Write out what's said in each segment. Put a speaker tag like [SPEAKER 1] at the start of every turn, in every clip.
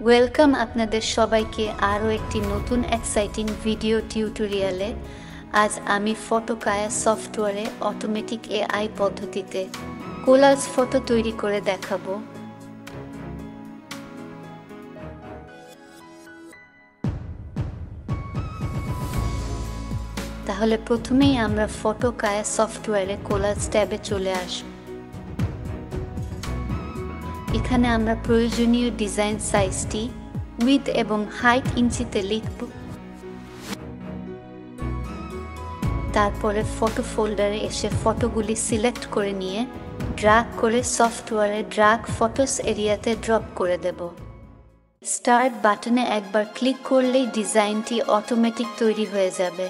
[SPEAKER 1] Welcome আপনাদের সবাইকে আরও একটি নতুন এক্সাইটিং ভিডিও টিউটোরিয়ালে। আজ আমি ফটোকায়া সফটওয়্যারে অটোমেটিক এআই পদ্ধতিতে কোলাজ ফটো তৈরি করে দেখাবো। তাহলে প্রথমেই আমরা ফটোকায়া সফটওয়্যারে কোলাজ ট্যাবে চলে আসব। এখানে আমরা প্রয়োজনীয় ডিজাইন সাইজটি উইথ এবং হাইট ইঞ্চিতে লিখব। তারপরে ফটো ফোল্ডারে এসে ফটোগুলি সিলেক্ট করে নিয়ে ড্র্যাগ করে সফটওয়্যারে ড্র্যাগ ফটোস এরিয়াতে ড্রপ করে দেব। স্টার্ট বাটনে একবার ক্লিক করলেই ডিজাইনটি অটোমেটিক তৈরি হয়ে যাবে।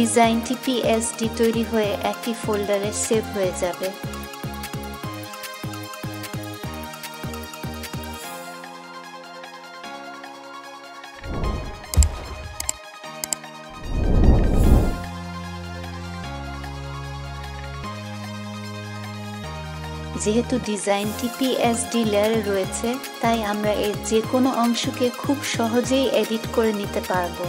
[SPEAKER 1] ডিজাইনটি পিএসডি তৈরি হয়ে একটি ফোল্ডারে সেভ হয়ে যাবে। যেহেতু ডিজাইনটি পিএসডি লেয়ারে রয়েছে, তাই আমরা এর যে কোনো অংশকে খুব সহজেই এডিট করে নিতে পারবো।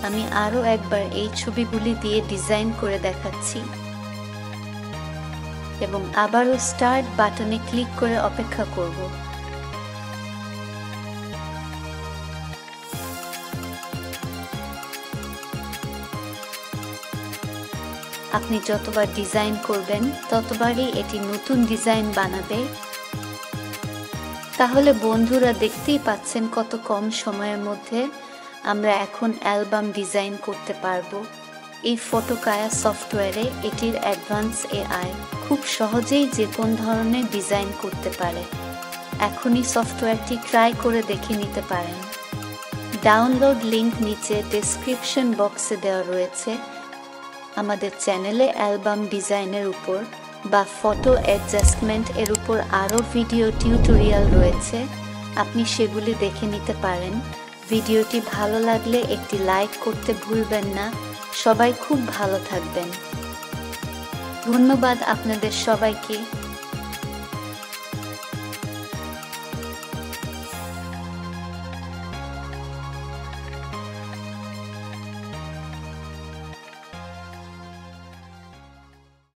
[SPEAKER 1] আমি আরও একবার এই ছবিগুলি দিয়ে ডিজাইন করে দেখাচ্ছি এবং আবারও স্টার্ট বাটনে ক্লিক করে অপেক্ষা করব। আপনি যতবার ডিজাইন করবেন ততবারই এটি নতুন ডিজাইন বানাবে। তাহলে বন্ধুরা, দেখতেই পাচ্ছেন কত কম সময়ের মধ্যে আমরা এখন অ্যালবাম ডিজাইন করতে পারবো। এই ফটোকায়া সফটওয়্যারে এটির অ্যাডভান্স এআই খুব সহজেই যে কোন ধরনের ডিজাইন করতে পারে। এখনই সফটওয়্যারটি ট্রাই করে দেখে নিতে পারেন। ডাউনলোড লিংক নিচে ডেসক্রিপশন বক্সে দেওয়া রয়েছে। আমাদের চ্যানেলে অ্যালবাম ডিজাইনের উপর বা ফটো অ্যাডজাস্টমেন্ট এর উপর আরও ভিডিও টিউটোরিয়াল রয়েছে, আপনি সেগুলি দেখে নিতে পারেন। ভিডিওটি ভালো লাগলে একটি লাইক করতে ভুলবেন না। সবাই খুব ভালো থাকবেন। ধন্যবাদ আপনাদের সবাইকে।